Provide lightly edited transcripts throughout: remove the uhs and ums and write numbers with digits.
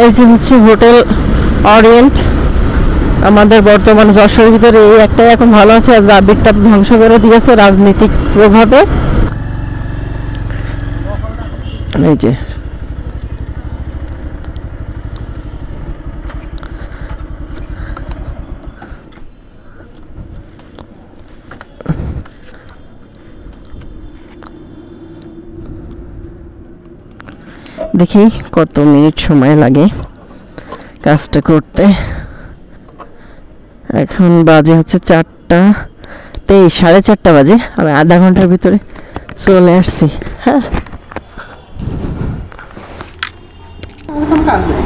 এই যে হচ্ছে হোটেল অরিয়েন্ট। আমাদের বর্তমান যশোরের ভিতরে এই একটাই এখন ভালো আছে, আর জাবিরটা ধ্বংস করে দিয়েছে রাজনৈতিক প্রভাবে। এই যে দেখি কত মিনিট সময় লাগে কাজটা করতে। এখন বাজে হচ্ছে 4টা 23, 4:30 বাজে। আমি আধা ঘন্টার ভিতরে চলে আসছি। হ্যাঁ, কাজ নেই।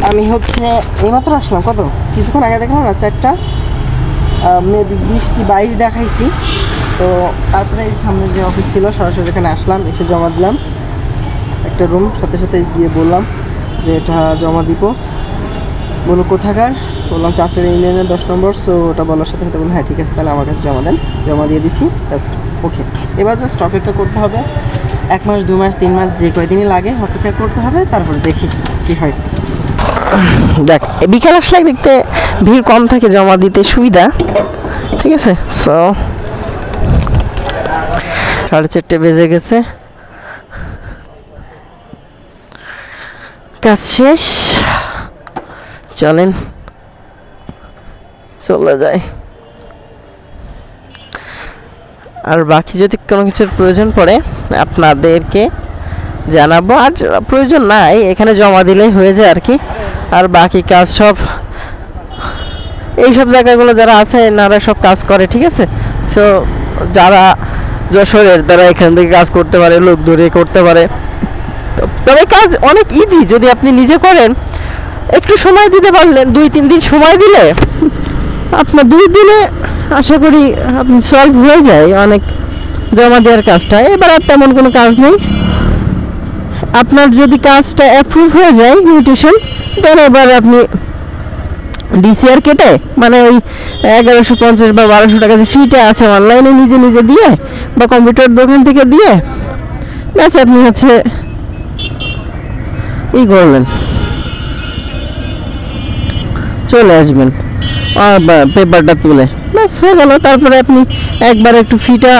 আমি হচ্ছে এইমাত্র আসলাম, কত কিছুক্ষণ আগে দেখলাম না 4টা মেবি 20 কি 22 দেখাইছি। তো তারপরে এই সামনে যে অফিস ছিল সরাসরি এখানে আসলাম, এসে জমা দিলাম একটা রুম। সাথে সাথে গিয়ে বললাম যে এটা জমা দিব। বললো কোথাকার? বললাম চাষের ইউনিয়নের 10 নম্বর। সো ওটা বলার সাথে সাথে বললাম হ্যাঁ ঠিক আছে, তাহলে আমার কাছে জমা দেন। জমা দিয়ে দিচ্ছি, জাস্ট ওকে। এবার জাস্ট অপেক্ষা করতে হবে 1 মাস 2 মাস 3 মাস যে কয়দিনই লাগে অপেক্ষা করতে হবে, তারপরে দেখি কি হয়। দেখ বিকাল আসলে দেখতে ভিড় কম থাকে, জমা দিতে সুবিধা, ঠিক আছে। সো 4:30 বেজে গেছে, কাজ শেষ। চলেন চলে যায়। আর বাকি যদি কোনো কিছুর প্রয়োজন পড়ে আপনাদেরকে জানাবো, আর প্রয়োজন নাই এখানে জমা দিলেই হয়ে যায় আর কি। আর বাকি কাজ সব এইসব জায়গাগুলো যারা আছে এনারা সব কাজ করে, ঠিক আছে। সো যারা যশোরের তারা এখান থেকে কাজ করতে পারে, লোক ধরে করতে পারে। তবে কাজ অনেক ইজি যদি আপনি নিজে করেন। একটু সময় দিতে পারলেন, 2-3 দিন সময় দিলে আপনার 2 দিনে আশা করি আপনি সলভ হয়ে যায় অনেক জমা দেওয়ার কাজটা। এবার আর তেমন কোনো কাজ নেই। আপনার যদি কাজটা অ্যাপ্রুভ হয়ে যায় মিউটেশন, তাহলে এবার আপনি ডিসিআর কেটে মানে ওই 1150 বা 1200 টাকা যে ফিটা আছে অনলাইনে নিজে নিজে দিয়ে বা কম্পিউটার দোকান থেকে দিয়ে ব্যাস আপনি হচ্ছে ই করলেন, চলে আসবেন পেপারটা তুলে, ব্যাস হয়ে গেল। তারপরে আপনি একবার একটু ফিটা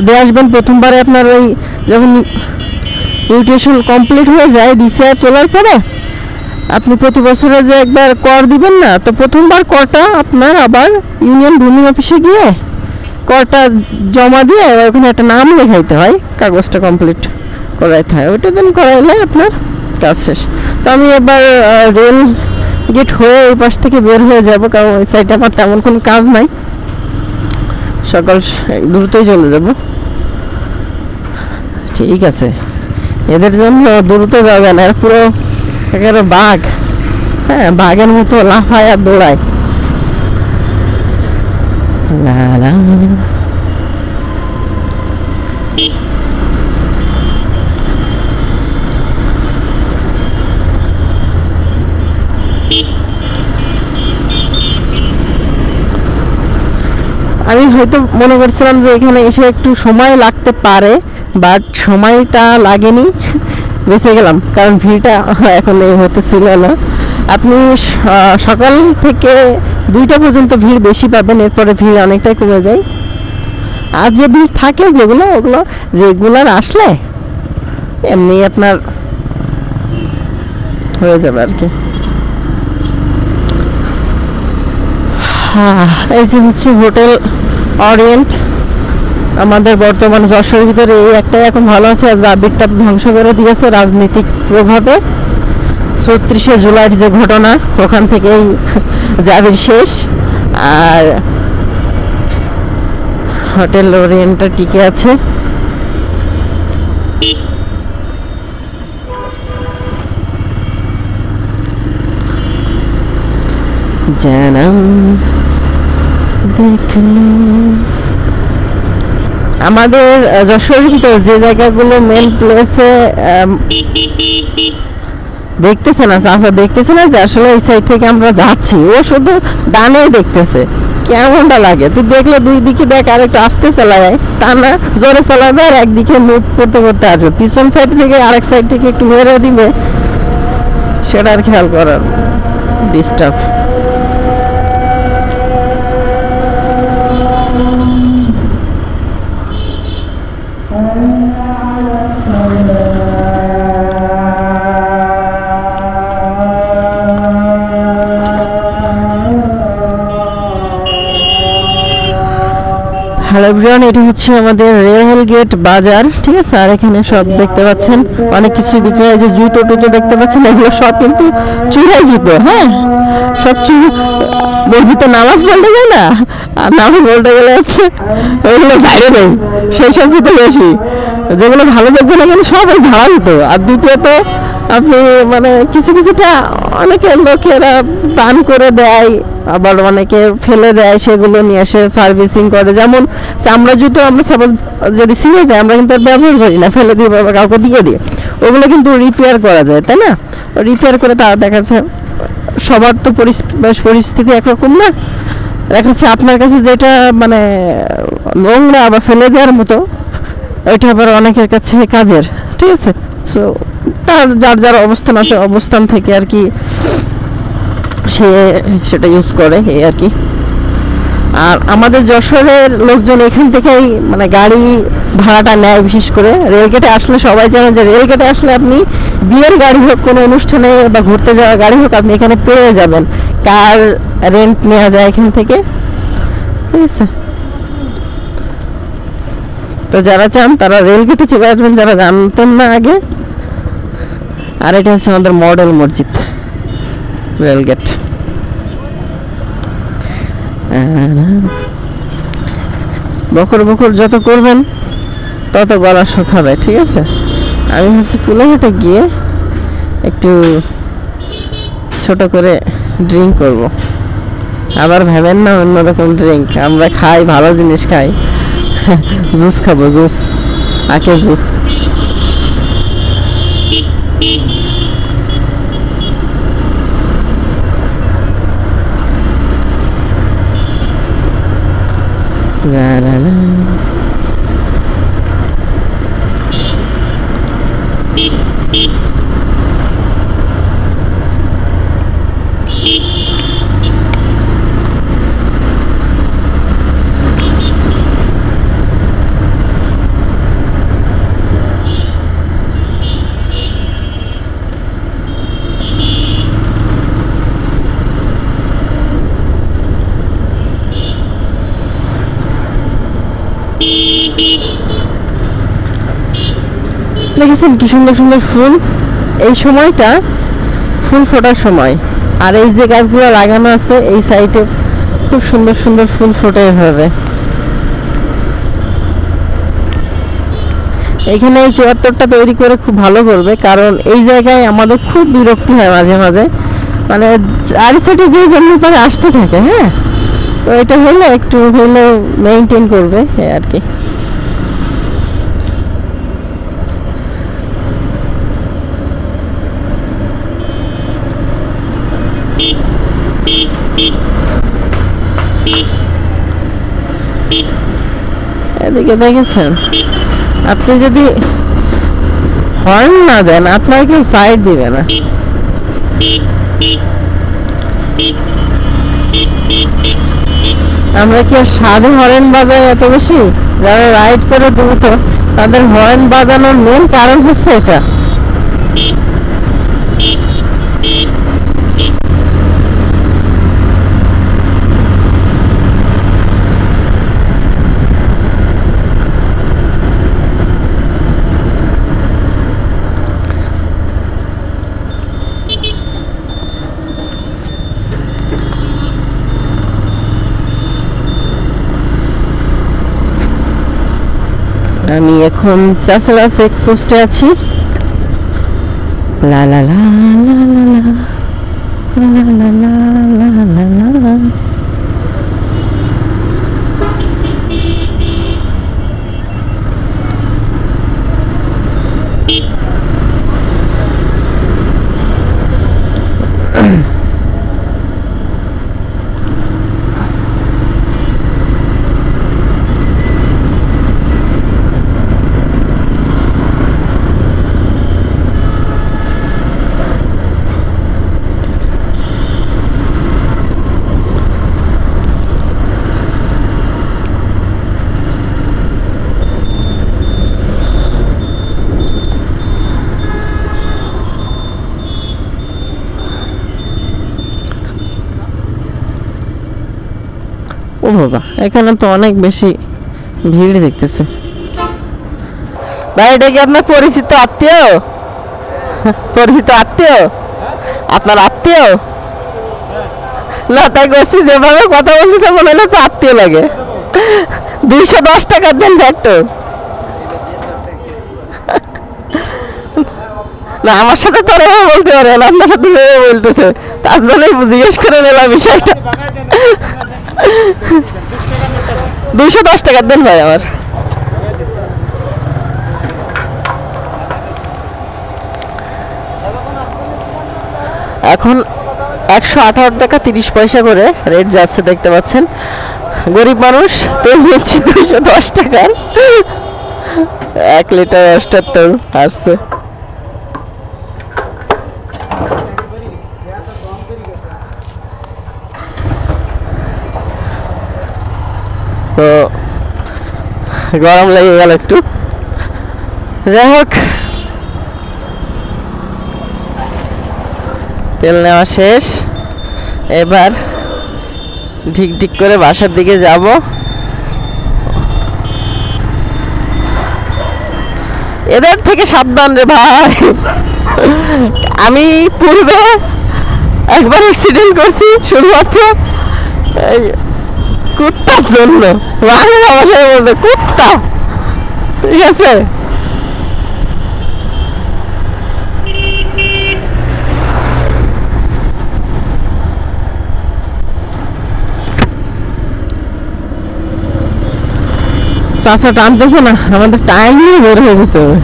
দিয়ে আসবেন। প্রথমবারে আপনার ওই যখন মিউটেশন কমপ্লিট হয়ে যায় ডিসিআর তোলার পরে আপনি প্রতি বছরে যে একবার কর দিবেন না, তো প্রথমবার করটা আপনার আবার ইউনিয়ন ভূমি অফিসে গিয়ে করটা জমা দিয়ে ওখানে একটা নাম লেখাইতে হয়, কাগজটা কমপ্লিট করাইতে হয়। ওইটা দেন করাইলে আপনার কাজ শেষ। তো আমি এবার রেল গেট হয়ে ওই পাশ থেকে বের হয়ে যাব, কারণ ওই সাইডে আমার তেমন কোনো কাজ নাই, সকাল দ্রুতই চলে যাব। ঠিক আছে, এদের জন্য দ্রুত যাবে না, পুরো একেবারে বাঘ, হ্যাঁ বাঘের মতো লাফায় আর দৌড়ায়। আমি হয়তো মনে করছিলাম যে এখানে এসে একটু সময় লাগতে পারে, বাট সময়টা লাগেনি, বেঁচে গেলাম, কারণ ভিড়টা এখন হতেছিল না। আপনি সকাল থেকে 2টা পর্যন্ত ভিড় বেশি পাবেন, এরপরে ভিড় অনেকটাই কমে যায়। আর যে ভিড় থাকে যেগুলো, ওগুলো রেগুলার আসলে এমনি আপনার হয়ে যাবে আর কি। হ্যাঁ, এই যে হচ্ছে হোটেল অরিয়েন্ট। আমাদের বর্তমান যশোরের ভিতরে এই একটাই এখন ভালো আছে, আর জাবিরটা ধ্বংস করে দিয়েছে রাজনৈতিক প্রভাবে। ৩৬শে জুলাইয়ের যে ঘটনা, ওখান থেকেই জাবির শেষ। আর হোটেল ওরিয়েন্টটা টিকে আছে। জানাম দেখলো আমাদের যশোরের ভিতরে যে জায়গাগুলো মেন প্লেসে দেখতেছে না চাচা, দেখতেছে না যে আসলে এই সাইড থেকে আমরা যাচ্ছি, ও শুধু ডানে দেখতেছে। কেমনটা লাগে তুই দেখলে দুই দিকে দেখ, আর একটু আস্তে চালায়, তা না জোরে চালাবে আর একদিকে মুভ করতে করতে আসবে, পিছন সাইড থেকে আরেক সাইড থেকে একটু মেরে দিবে, সেটা আর খেয়াল করার ডিস্টার্ব। হ্যালো এভরিওয়ান, এটি হচ্ছে আমাদের রেল গেট বাজার, ঠিক আছে। আর এখানে সব দেখতে পাচ্ছেন অনেক কিছু বিক্রি হয়, যে জুতো টুতো দেখতে পাচ্ছেন, এগুলো সব কিন্তু চুরাই জুতো। হ্যাঁ, সব মসজিদে নামাজ পড়তে যায় না, আর নামাজ বলতে গেলে হচ্ছে ওইগুলো বাইরে নেই, সেই সব জুতো বেশি, যেগুলো ভালো দেখবেন এখানে সব ওই ঝাড়া জুতো। আর দ্বিতীয়ত আপনি মানে কিছু কিছুটা অনেকে লোকেরা দান করে দেয়, আবার অনেকে ফেলে দেয়, সেগুলো নিয়ে এসে সার্ভিসিং করে। যেমন চামড়া জুতো আমরা সাপোজ যদি ছিঁড়ে যায়, আমরা কিন্তু আর ব্যবহার করি না, ফেলে দিই বা কাউকে দিয়ে দিই, ওগুলো কিন্তু রিপেয়ার করা যায়, তাই না? রিপেয়ার করে তারা দেখাচ্ছে, সবার তো পরিস্থিতি একরকম না, দেখাচ্ছে আপনার কাছে যেটা মানে নোংরা বা ফেলে দেওয়ার মতো, ওইটা আবার অনেকের কাছে কাজের, ঠিক আছে। সো তার যার যার অবস্থান আছে, অবস্থান থেকে আর কি সে সেটা ইউজ করে, এই আর কি। আর আমাদের যশোরের লোকজন এখান থেকেই মানে গাড়ি ভাড়াটা নেয়, বিশেষ করে রেলগেটে আসলে সবাই জানে যে রেলগেটে আসলে আপনি বিয়ের গাড়ি হোক, কোনো অনুষ্ঠানে বা ঘুরতে যাওয়া গাড়ি হোক, আপনি এখানে পেয়ে যাবেন। কার রেন্ট নেওয়া যায় এখান থেকে, ঠিক আছে। তো যারা চান তারা রেলগেটে চলে আসবেন, যারা জানতেন না আগে। আর এটা হচ্ছে আমাদের মডেল মসজিদ, রেলগেট। বকর বকর যত করবেন তত গলা শুকাবে, ঠিক আছে। আমি ভাবছি কুলাঘাটে গিয়ে একটু ছোট করে ড্রিঙ্ক করব। আবার ভাবেন না অন্যরকম ড্রিঙ্ক, আমরা খাই ভালো জিনিস খাই, জুস খাবো, জুস, আখের জুস। দেখেছেন কি সুন্দর সুন্দর ফুল, এই সময়টা ফুল ফোটার সময়। আর এই যে গাছগুলো লাগানো আছে এই সাইডে খুব সুন্দর সুন্দর ফুল ফোটে এভাবে। এখানে এই চুয়াত্তরটা তৈরি করে খুব ভালো করবে, কারণ এই জায়গায় আমাদের খুব বিরক্তি হয় মাঝে মাঝে, মানে চারি সাইডে যে জন্য পরে আসতে থাকে। হ্যাঁ, তো এটা হলে একটু হলেও মেনটেন করবে আর কি। এদিকে দেখেছেন, আপনি যদি হর্ন না দেন আপনার কেউ সাইড দিবে না। আমরা কি আর সাধু হর্ন বাজাই এত বেশি? যারা রাইড করে দ্রুত তাদের হর্ন বাজানোর মেন কারণ হচ্ছে এটা। আমি এখন চাষড়া চেক পোস্টে আছি। লা লা লা লা লা লা লা লা লা লা লা। ও বাবা, এখানে তো অনেক বেশি ভিড় দেখতেছে। ভাই এটা কি আপনার পরিচিত আত্মীয়? পরিচিত আত্মীয়? আপনার আত্মীয়? না তাই বলছি, যেভাবে কথা বলতেছে মনে হলো তো আত্মীয় লাগে। 210 টাকা দেন একটু। না আমার সাথে তো বলতে পারে না, আপনার সাথে বলতেছে, তার জন্যই জিজ্ঞেস করে নিলাম বিষয়টা। 210 টাকা দেন ভাই আমার। এখন 118 টাকা 30 পয়সা করে রেট যাচ্ছে, দেখতে পাচ্ছেন। গরিব মানুষ তেল নিচ্ছে 210 টাকার, 1 লিটার 78 আসছে। তো গরম লেগে গেল একটু, যাই হোক তেল নেওয়া শেষ। এবার ঢিক ঢিক করে বাসার দিকে যাব। এদের থেকে সাবধান রে ভাই। আমি পূর্বে একবার অ্যাক্সিডেন্ট করছি শুধুমাত্র কুত্তার জন্য। বাংলা ভাষায় বলতে কুত্তা, ঠিক আছে। চাষা টানতেছে না, আমাদের টাইম নিয়ে বের হয়ে যেতে হবে।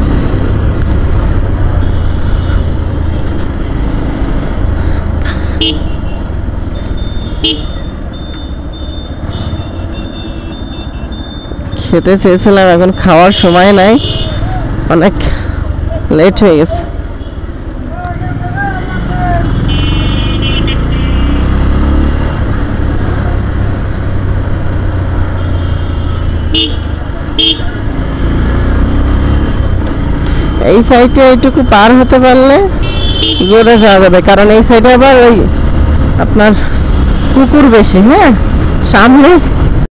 খেতে চেয়েছিলাম, এখন খাওয়ার সময় নাই, অনেক লেট হয়ে গেছে। এই সাইডে এইটুকু পার হতে পারলে জোরে যাওয়া যাবে, কারণ এই সাইডে আবার ওই আপনার কুকুর বেশি। হ্যাঁ, সামনে